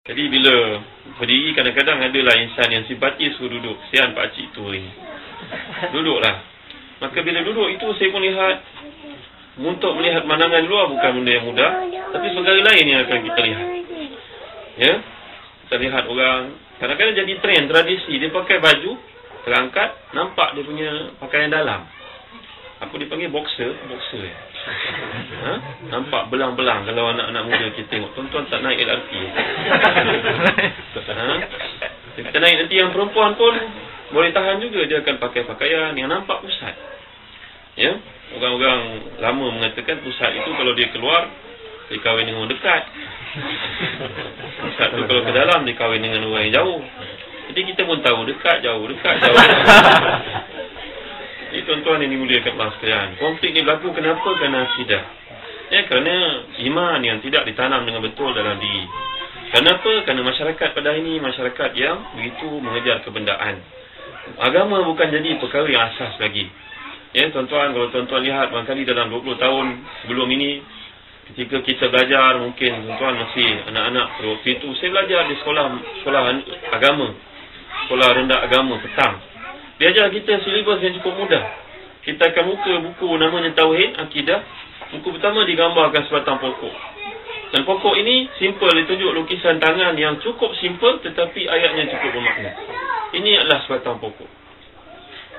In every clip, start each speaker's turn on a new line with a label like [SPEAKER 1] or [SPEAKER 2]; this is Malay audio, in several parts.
[SPEAKER 1] Jadi bila berdiri kadang-kadang adalah insan yang simpati suruh duduk. Kesian pakcik tu hari ni. Duduklah. Maka bila duduk itu saya pun lihat, untuk melihat pemandangan luar bukan benda yang mudah, tapi perkara lain yang akan kita lihat. Ya, kita lihat orang kadang-kadang jadi trend, tradisi. Dia pakai baju terangkat, nampak dia punya pakaian dalam. Apa dipanggil boxer ya. Ha? Nampak belang-belang. Kalau anak-anak muda kita tengok, tuan-tuan tak naik LRT. Ha? Kita naik nanti yang perempuan pun boleh tahan juga, dia akan pakai pakaian yang nampak pusat. Ya, orang-orang lama mengatakan pusat itu kalau dia keluar, dia kahwin dengan orang dekat. Pusat tu kalau ke dalam, dia kahwin dengan orang yang jauh. Jadi kita pun tahu dekat, jauh, dekat, jauh. Jadi tuan-tuan yang dimuliakan Allah sekalian, konflik ni berlaku kenapa? Kerana akidah. Ya, kerana iman yang tidak ditanam dengan betul dalam diri. Kenapa? Kerana masyarakat pada hari ini masyarakat yang begitu mengejar kebendaan. Agama bukan jadi perkara yang asas lagi. Ya, tuan-tuan, kalau tuan-tuan lihat barangkali dalam 20 tahun sebelum ini, ketika kita belajar, mungkin tuan-tuan masih anak-anak pada waktu itu, saya belajar di sekolah agama, sekolah rendah agama petang. Dia ajar kita silibus yang cukup mudah. Kita akan buka buku namanya Tauhid, Akidah. Buku pertama digambarkan sebatang pokok. Dan pokok ini simple, ditunjuk lukisan tangan yang cukup simple tetapi ayatnya cukup bermakna. Ini adalah sebatang pokok.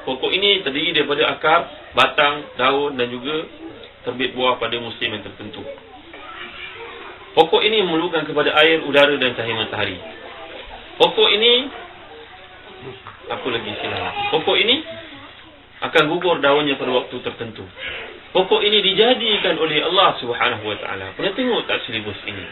[SPEAKER 1] Pokok ini terdiri daripada akar, batang, daun dan juga terbit buah pada musim yang tertentu. Pokok ini memerlukan kepada air, udara dan cahaya matahari. Pokok ini, apa lagi istilah? Pokok ini akan gugur daunnya pada waktu tertentu. Pokok ini dijadikan oleh Allah Subhanahu Wa Taala. Pernah tengok tak silibus ini?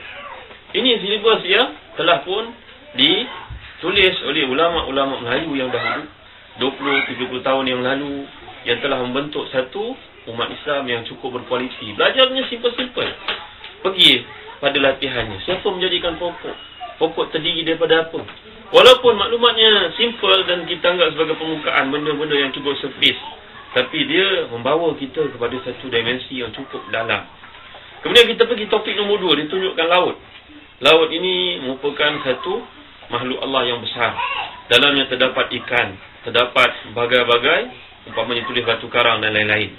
[SPEAKER 1] Ini silibus yang telah pun ditulis oleh ulama-ulama Melayu yang dahulu, 20-30 tahun yang lalu, yang telah membentuk satu umat Islam yang cukup berkualiti. Belajarnya simple-simple. Pergi pada latihannya. Siapa menjadikan pokok? Pokok terdiri daripada apa? Walaupun maklumatnya simple dan kita anggap sebagai permukaan, benda-benda yang cukup surface, tapi dia membawa kita kepada satu dimensi yang cukup dalam. Kemudian kita pergi topik nombor 2, ditunjukkan laut. Laut ini merupakan satu makhluk Allah yang besar. Dalamnya terdapat ikan, terdapat bagai-bagai, umpamanya tulis batu karang dan lain-lain.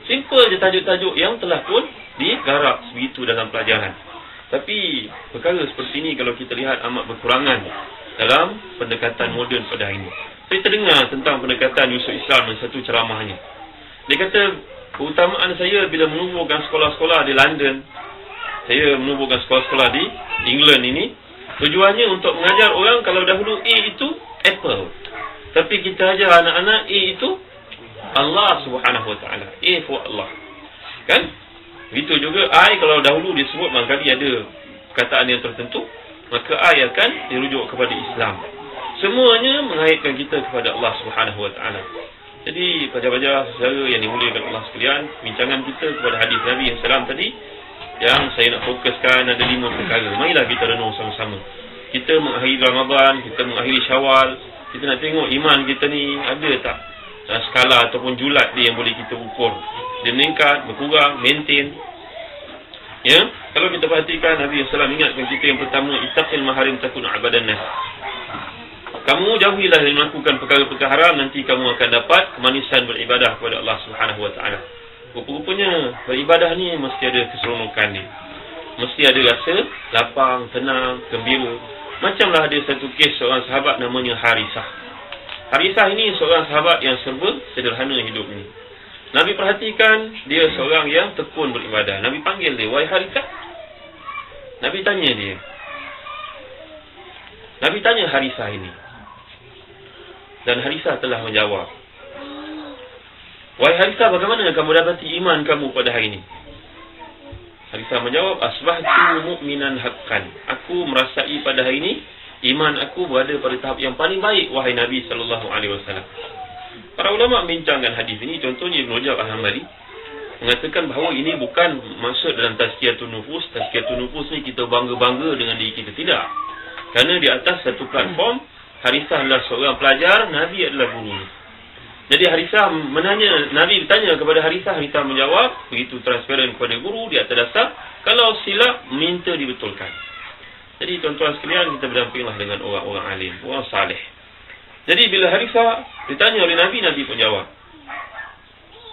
[SPEAKER 1] Simple je tajuk-tajuk yang telah pun digarap sebegitu dalam pelajaran. Tapi perkara seperti ini kalau kita lihat amat berkurangan dalam pendekatan moden pada hari ini. Saya terdengar tentang pendekatan Yusuf Islam dan satu ceramahnya. Dia kata, keutamaan saya bila menubuhkan sekolah-sekolah di London, saya menubuhkan sekolah-sekolah di England ini, tujuannya untuk mengajar orang kalau dahulu A itu apple, tapi kita ajar anak-anak A itu Allah Subhanahu Wa Taala. A for Allah. Kan? Begitu juga I kalau dahulu disebut barangkali ada perkataan yang tertentu, maka I akan dirujuk kepada Islam. Semuanya mengaitkan kita kepada Allah Subhanahu Wa Taala. Jadi pelajar-pelajar saudara yang dimuliakan Allah sekalian, bincangan kita kepada hadis Nabi SAW tadi, yang saya nak fokuskan ada 5 perkara. Marilah kita renung sama-sama. Kita mengakhiri Ramadan, kita mengakhiri Syawal, kita nak tengok iman kita ni ada tak skala ataupun julat dia yang boleh kita ukur. Dia meningkat, berkurang, maintain. Ya, kalau kita perhatikan Nabi SAW ingatkan kita yang pertama, ittaqil maharim takun abadan nas. Kamu jauhilah dari melakukan perkara-perkara haram, nanti kamu akan dapat kemanisan beribadah kepada Allah Subhanahu Wa Taala. Rupa-rupanya beribadah ni mesti ada keseronokan dia. Mesti ada rasa lapang, tenang, gembira. Macamlah ada satu kes seorang sahabat namanya Harisah. Harisah ini seorang sahabat yang serba sederhana hidup ni. Nabi perhatikan dia seorang yang tekun beribadah. Nabi panggil dia, wahai Harisah. Nabi tanya dia. Nabi tanya Harisah ini. Dan Harisah telah menjawab. Wahai Harisah, bagaimana kamu dapati iman kamu pada hari ini? Harisah menjawab, asbahtu mu'minan haqqan. Aku merasai pada hari ini iman aku berada pada tahap yang paling baik, wahai Nabi SAW. Para ulama membincangkan hadis ini. Contohnya Ibn Rajab Al-Hambali mengatakan bahawa ini bukan maksud dalam tazkiyatun nufus. Tazkiyatun nufus ni kita bangga-bangga dengan diri kita, tidak. Kerana di atas satu platform, Harisah adalah seorang pelajar, Nabi adalah guru. Jadi Harisah menanya, Nabi bertanya kepada Harisah, Harisah menjawab begitu transparan kepada guru di atas dasar, kalau silap minta dibetulkan. Jadi tuan-tuan sekalian, kita berdampinglah dengan orang-orang alim, orang saleh. Jadi bila Harithah ditanya oleh Nabi, Nabi pun jawab.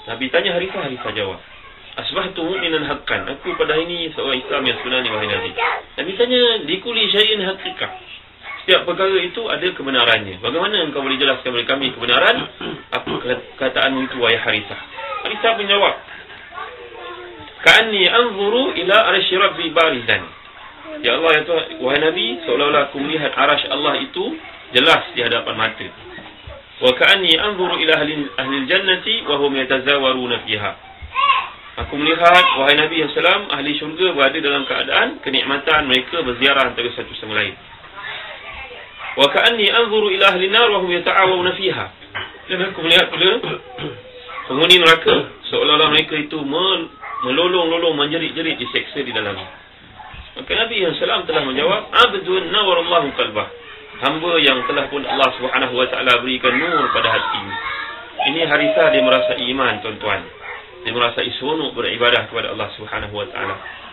[SPEAKER 1] Nabi tanya Harithah, Harithah jawab. Asbahtu mu'minan haqqan. Aku pada hari ini seorang Islam yang sebenarnya, wahai Nabi. Nabi tanya, likulli syai'in haqiqah. Setiap perkara itu ada kebenarannya. Bagaimana engkau boleh jelaskan kepada kami kebenaran? Apa kataanmu itu, wahai Harithah? Harithah pun jawab, Ka'anni anzuru ila arasy rabbi barizan. Ya Allah, ya Tuhan, wahai Nabi, seolah-olah aku melihat arasy Allah itu jelas di hadapan mata. Wa ka'anni anzuru ila ahli jannati wa hum yatazawaruna fiha. Aku melihat, wahai Nabi SAW, ahli syurga berada dalam keadaan kenikmatan mereka berziarah antara satu sama lain. Wa ka'anni anzuru ila ahli nar wa hum yata'awuna fiha. Dan aku melihat pula penghuni neraka, seolah-olah mereka itu melolong-lolong, menjerit-jerit, diseksa di dalamnya. Maka Nabi SAW telah menjawab, Abdun nawarallahu qalbah. Hamba yang telah pun Allah SWT berikan nur pada hatinya. Ini Harithah, dia merasai iman, tuan-tuan. Dia merasai seronok beribadah kepada Allah SWT.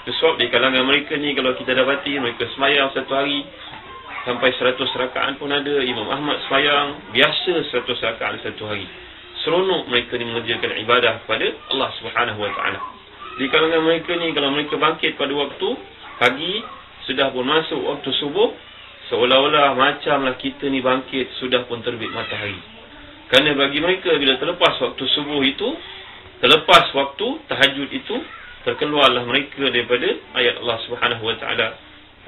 [SPEAKER 1] Sebab di kalangan mereka ni, kalau kita dapati, mereka semayang satu hari sampai 100 rakaat pun ada. Imam Ahmad semayang biasa 100 rakaat satu hari. Seronok mereka ni mengerjakan ibadah kepada Allah SWT. Di kalangan mereka ni, kalau mereka bangkit pada waktu pagi, sudah pun masuk waktu subuh, seolah-olah macamlah kita ni bangkit sudah pun terbit matahari. Kerana bagi mereka, bila terlepas waktu subuh itu, terlepas waktu tahajud itu, terkeluarlah mereka daripada ayat Allah SWT.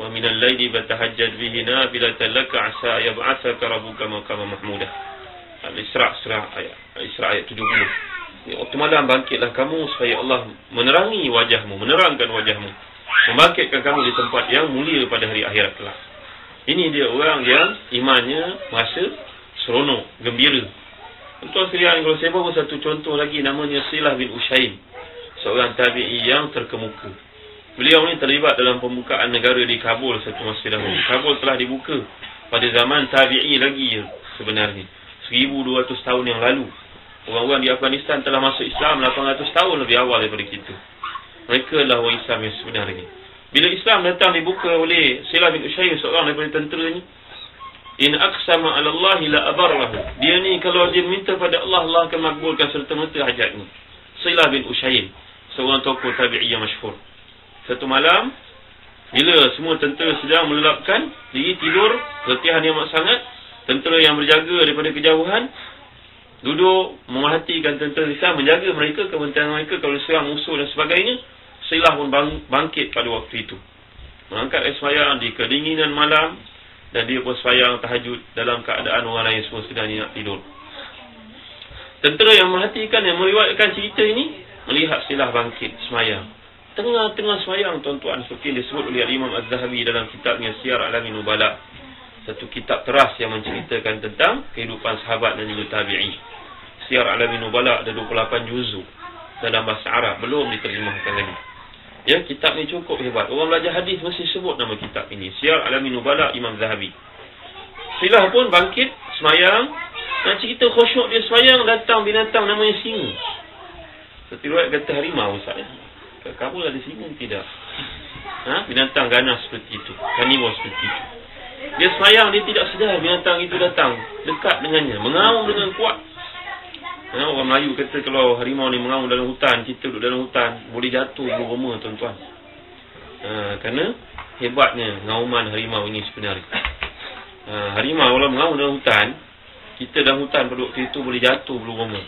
[SPEAKER 1] Wa minal laili fatahajjad bihi nafilatan laka asa yab'atsaka rabbuka maqaman mahmudah. Al-Isra ayat 70. Waktu malam bangkitlah kamu supaya Allah menerangi wajahmu, menerangkan wajahmu, membangkitkan kamu di tempat yang mulia pada hari akhirat kelak. Ini dia orang yang imannya merasa seronok, gembira. Tuan sekalian, kalau saya bawa satu contoh lagi, namanya Silah bin Ushaim, seorang tabi'i yang terkemuka. Beliau ni terlibat dalam pembukaan negara di Kabul satu masa dahulu. Kabul telah dibuka pada zaman tabi'i lagi sebenarnya, 1200 tahun yang lalu. Orang-orang di Afghanistan telah masuk Islam 800 tahun lebih awal daripada kita. Mereka lah orang Islam yang sebenarnya. Bila Islam datang dibuka oleh Silah bin Ushaim, seorang daripada tentera ni, in aqsama 'ala Allah la abarrahu. Dia ni kalau dia minta pada Allah, Allah akan makbulkan serta-merta hajatnya. Silah bin Ushaim, seorang tokoh tabi'i yang masyhur. Satu malam, bila semua tentera sedang melelapkan diri tidur, keletihan yang amat sangat, tentera yang berjaga daripada kejauhan duduk memerhatikan tentera Islam, menjaga mereka, kepentingan mereka kalau serang musuh dan sebagainya. Silah pun bangkit pada waktu itu, mengangkat air sembahyang di kedinginan malam, dan dia pun sembahyang tahajud dalam keadaan orang lain semua sedang nak tidur. Tentera yang merhatikan, yang meriwayatkan cerita ini, melihat Silah bangkit sembahyang. Tengah-tengah sembahyang, tuan-tuan, seperti disebut oleh Imam Az-Zahabi dalam kitabnya Siyar A'lamin Nubala, satu kitab teras yang menceritakan tentang kehidupan sahabat dan juga tabi'i. Siyar A'lamin Nubala ada 28 juzuk dalam bahasa Arab, belum diterjemahkan lagi. Ya, kitab ni cukup hebat. Orang belajar hadis mesti sebut nama kitab ini, Siyar A'lamin Nubala, Imam Zahabi. Silah pun bangkit sembahyang, dan cerita khusyuk dia sembahyang, datang binatang namanya singa. Seperti riwayat kata harimau, Ustaz. Kat Kabul ada singa tidak? Binatang ganas seperti itu, kanibal seperti itu. Dia sembahyang, dia tidak sedar binatang itu datang dekat dengannya, mengaum dengan kuat. Orang Melayu kata kalau harimau ni mengaum dalam hutan, kita duduk dalam hutan, boleh jatuh bulu roma, tuan-tuan. Kerana hebatnya ngauman harimau ini sebenarnya. Harimau kalau mengaum dalam hutan, kita dalam hutan pada waktu itu boleh jatuh bulu roma.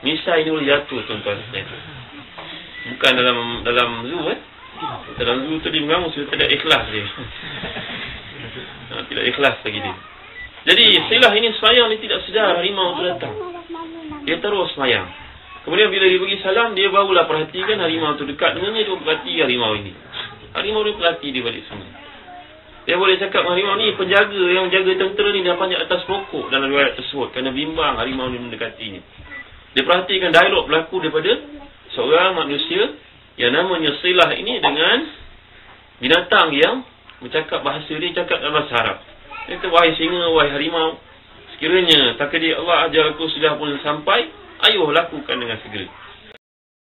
[SPEAKER 1] Misai ni boleh jatuh, tuan-tuan. Bukan dalam zoo. Dalam zoo tu dia mengaum sudah tidak ikhlas dia. Tidak ikhlas lagi dia. Jadi Silah ini sembahyang, dia tidak sedar harimau itu datang. Dia terus sembahyang. Kemudian bila dia bagi salam, dia barulah perhatikan harimau itu dekat dengannya. Dia perhati harimau ini. Harimau dia perhati dia balik semua. Dia boleh cakap harimau ni, penjaga yang jaga tentera ni, dia panjat atas pokok dalam riwayat tersebut, kerana bimbang harimau ni mendekatinya. Dia perhatikan dialog berlaku daripada seorang manusia yang namanya Silah ini dengan binatang yang bercakap bahasa dia, cakap dalam bahasa Arab. Dia kata, wahai singa, wahai harimau, sekiranya takdir Allah ajar aku sudah pun sampai, ayuh lakukan dengan segera.